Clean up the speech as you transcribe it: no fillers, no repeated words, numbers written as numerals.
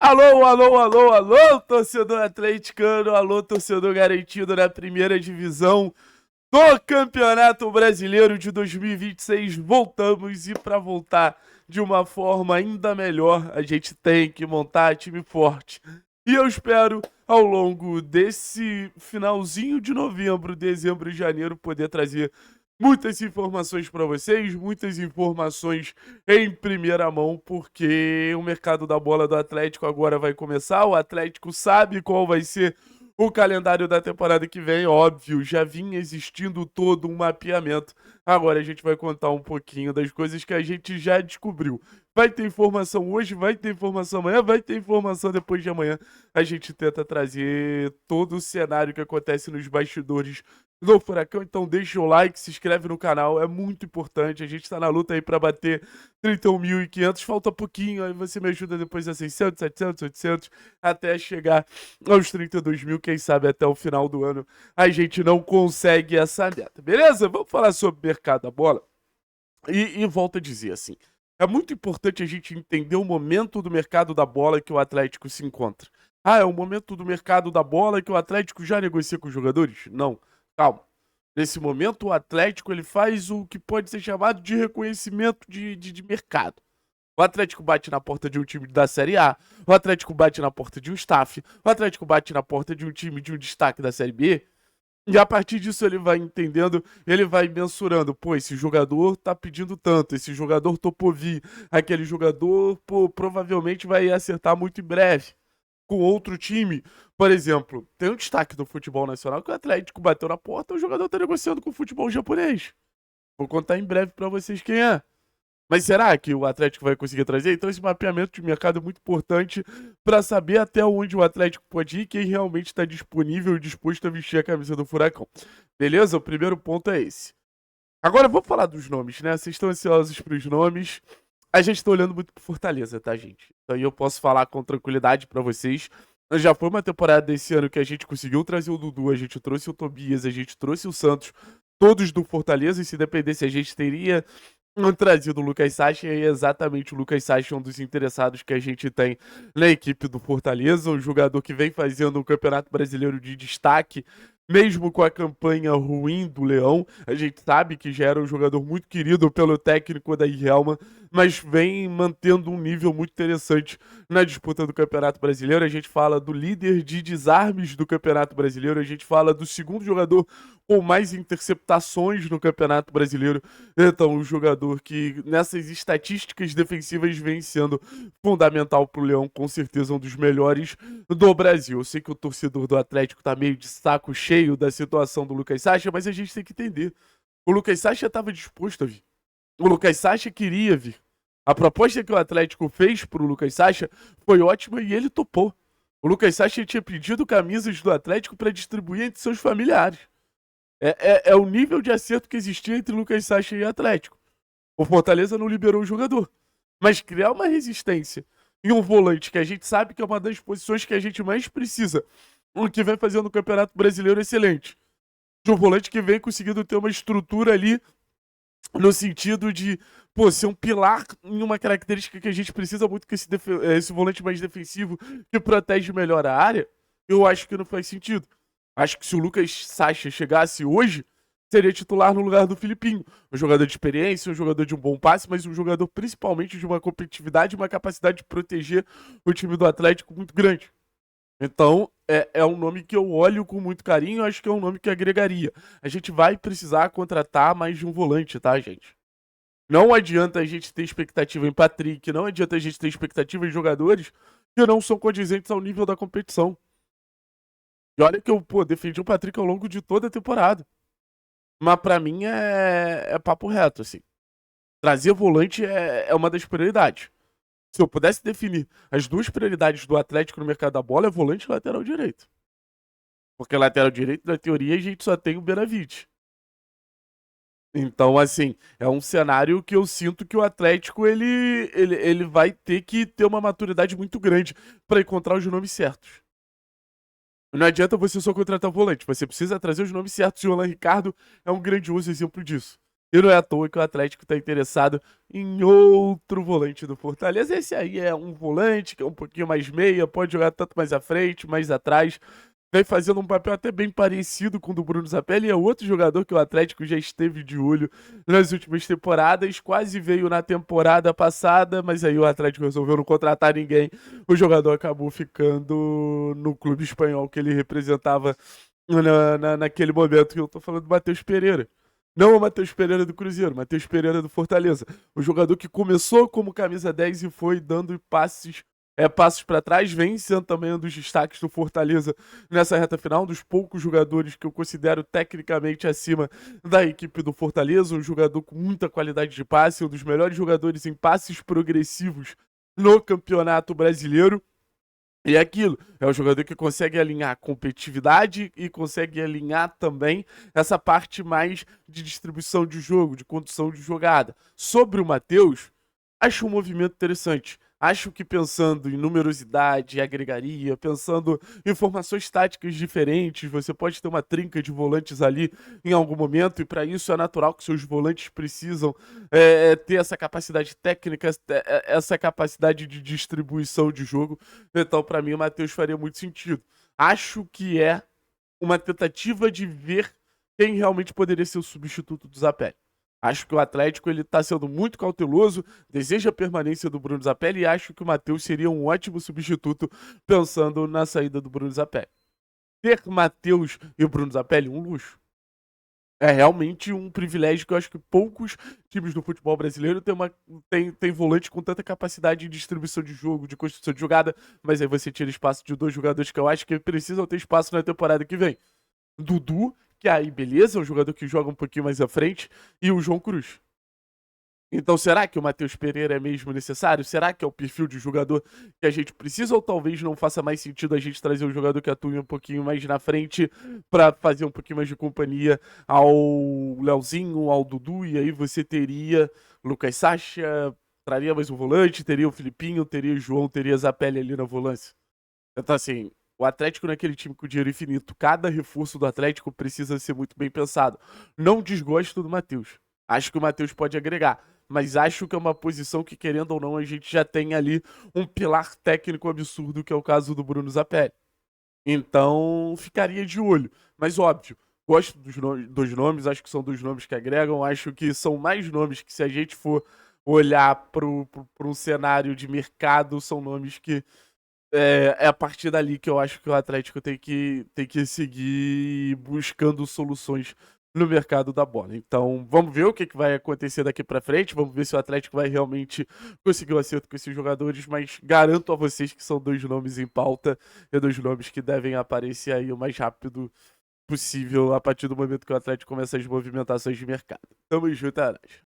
Alô, alô, alô, alô, torcedor atleticano, alô, torcedor garantido na primeira divisão do Campeonato Brasileiro de 2026. Voltamos e para voltar de uma forma ainda melhor, a gente tem que montar time forte. E eu espero, ao longo desse finalzinho de novembro, dezembro e janeiro, poder trazer muitas informações para vocês, muitas informações em primeira mão, porque o mercado da bola do Atlético agora vai começar. O Atlético sabe qual vai ser o calendário da temporada que vem, óbvio, já vinha existindo todo um mapeamento. Agora a gente vai contar um pouquinho das coisas que a gente já descobriu. Vai ter informação hoje, vai ter informação amanhã, vai ter informação depois de amanhã. A gente tenta trazer todo o cenário que acontece nos bastidores do Furacão. Então deixa o like, se inscreve no canal, é muito importante. A gente tá na luta aí pra bater 31.500, falta pouquinho, aí você me ajuda depois a 600, 700, 800, até chegar aos 32 mil, quem sabe até o final do ano a gente não consegue essa meta, beleza? Vamos falar sobre o mercado da bola e volto a dizer assim, é muito importante a gente entender o momento do mercado da bola que o Atlético se encontra. Ah, é o momento do mercado da bola que o Atlético já negocia com os jogadores? Não, calma. Nesse momento, o Atlético ele faz o que pode ser chamado de reconhecimento de mercado. O Atlético bate na porta de um time da Série A, o Atlético bate na porta de um staff, o Atlético bate na porta de um time de um destaque da Série B, e a partir disso ele vai entendendo, ele vai mensurando, pô, esse jogador tá pedindo tanto, esse jogador topou vir, aquele jogador, pô, provavelmente vai acertar muito em breve com outro time. Por exemplo, tem um destaque do futebol nacional que o Atlético bateu na porta, o jogador tá negociando com o futebol japonês. Vou contar em breve pra vocês quem é. Mas será que o Atlético vai conseguir trazer? Então esse mapeamento de mercado é muito importante para saber até onde o Atlético pode ir e quem realmente está disponível e disposto a vestir a camisa do Furacão. Beleza? O primeiro ponto é esse. Agora vamos falar dos nomes, né? Vocês estão ansiosos para os nomes. A gente está olhando muito pro Fortaleza, tá, gente? Então aí eu posso falar com tranquilidade para vocês. Já foi uma temporada desse ano que a gente conseguiu trazer o Dudu, a gente trouxe o Tobias, a gente trouxe o Santos, todos do Fortaleza, e se dependesse a gente teria trazido o Lucas Sacha, e é exatamente o Lucas Sacha um dos interessados que a gente tem na equipe do Fortaleza, um jogador que vem fazendo um campeonato brasileiro de destaque, mesmo com a campanha ruim do Leão. A gente sabe que já era um jogador muito querido pelo técnico da Rielma, mas vem mantendo um nível muito interessante na disputa do Campeonato Brasileiro. A gente fala do líder de desarmes do Campeonato Brasileiro, a gente fala do segundo jogador com mais interceptações no Campeonato Brasileiro. Então, um jogador que nessas estatísticas defensivas vem sendo fundamental para o Leão, com certeza um dos melhores do Brasil. Eu sei que o torcedor do Atlético tá meio de saco cheio da situação do Lucas Sacha, mas a gente tem que entender. O Lucas Sacha estava disposto a vir. O Lucas Sacha queria vir. A proposta que o Atlético fez pro Lucas Sacha foi ótima e ele topou. O Lucas Sacha tinha pedido camisas do Atlético para distribuir entre seus familiares. É o nível de acerto que existia entre Lucas Sacha e Atlético. O Fortaleza não liberou o jogador. Mas criar uma resistência em um volante que a gente sabe que é uma das posições que a gente mais precisa, o que vem fazendo o Campeonato Brasileiro excelente. De um volante que vem conseguindo ter uma estrutura ali no sentido de, pô, ser um pilar em uma característica que a gente precisa muito, que esse volante mais defensivo, que protege melhor a área, eu acho que não faz sentido. Acho que se o Lucas Sacha chegasse hoje, seria titular no lugar do Filipinho. Um jogador de experiência, um jogador de um bom passe, mas um jogador principalmente de uma competitividade e uma capacidade de proteger o time do Atlético muito grande. Então, é um nome que eu olho com muito carinho, acho que é um nome que agregaria. A gente vai precisar contratar mais de um volante, tá, gente? Não adianta a gente ter expectativa em Patrick, não adianta a gente ter expectativa em jogadores que não são condizentes ao nível da competição. E olha que eu, pô, defendi o Patrick ao longo de toda a temporada. Mas pra mim é papo reto, assim. Trazer volante é uma das prioridades. Se eu pudesse definir as duas prioridades do Atlético no mercado da bola, é volante e lateral direito. Porque lateral direito, na teoria, a gente só tem o Benavides. Então, assim, é um cenário que eu sinto que o Atlético ele vai ter que ter uma maturidade muito grande para encontrar os nomes certos. Não adianta você só contratar volante, você precisa trazer os nomes certos, e o Alan Ricardo é um grandioso exemplo disso. E não é à toa que o Atlético está interessado em outro volante do Fortaleza. Esse aí é um volante que é um pouquinho mais meia, pode jogar tanto mais à frente, mais atrás. Vem fazendo um papel até bem parecido com o do Bruno Zapelli. É outro jogador que o Atlético já esteve de olho nas últimas temporadas. Quase veio na temporada passada, mas aí o Atlético resolveu não contratar ninguém. O jogador acabou ficando no clube espanhol que ele representava naquele momento que eu tô falando do Matheus Pereira. Não o Matheus Pereira do Cruzeiro, Matheus Pereira do Fortaleza. O jogador que começou como camisa 10 e foi dando passos para trás, vem sendo também um dos destaques do Fortaleza nessa reta final, um dos poucos jogadores que eu considero tecnicamente acima da equipe do Fortaleza, um jogador com muita qualidade de passe, um dos melhores jogadores em passes progressivos no Campeonato Brasileiro. E é aquilo, é o jogador que consegue alinhar competitividade e consegue alinhar também essa parte mais de distribuição de jogo, de condução de jogada. Sobre o Matheus, acho um movimento interessante. Acho que pensando em numerosidade, agregaria, pensando em formações táticas diferentes, você pode ter uma trinca de volantes ali em algum momento, e para isso é natural que seus volantes precisam ter essa capacidade técnica, essa capacidade de distribuição de jogo. Então, para mim, o Matheus faria muito sentido. Acho que é uma tentativa de ver quem realmente poderia ser o substituto do Zapelli. Acho que o Atlético ele está sendo muito cauteloso, deseja a permanência do Bruno Zapelli e acho que o Matheus seria um ótimo substituto pensando na saída do Bruno Zapelli. Ter Matheus e o Bruno Zapelli, um luxo. É realmente um privilégio que eu acho que poucos times do futebol brasileiro têm volante com tanta capacidade de distribuição de jogo, de construção de jogada, mas aí você tira espaço de dois jogadores que eu acho que precisam ter espaço na temporada que vem. Dudu, que aí beleza, é um jogador que joga um pouquinho mais à frente, e o João Cruz. Então, será que o Matheus Pereira é mesmo necessário? Será que é o perfil de jogador que a gente precisa? Ou talvez não faça mais sentido a gente trazer um jogador que atue um pouquinho mais na frente para fazer um pouquinho mais de companhia ao Leozinho, ao Dudu, e aí você teria Lucas Sacha, traria mais um volante, teria o Filipinho, teria o João, teria Zapelli ali na volância. Então, assim, o Atlético não é aquele time com dinheiro infinito. Cada reforço do Atlético precisa ser muito bem pensado. Não desgosto do Matheus. Acho que o Matheus pode agregar. Mas acho que é uma posição que, querendo ou não, a gente já tem ali um pilar técnico absurdo, que é o caso do Bruno Zapelli. Então, ficaria de olho. Mas, óbvio, gosto dos nomes, acho que são dos nomes que agregam. Acho que são mais nomes que, se a gente for olhar para um cenário de mercado, são nomes que é a partir dali que eu acho que o Atlético tem que seguir buscando soluções no mercado da bola. Então, vamos ver o que vai acontecer daqui para frente. Vamos ver se o Atlético vai realmente conseguir um acerto com esses jogadores. Mas garanto a vocês que são dois nomes em pauta e dois nomes que devem aparecer aí o mais rápido possível a partir do momento que o Atlético começa as movimentações de mercado. Tamo junto, Aras.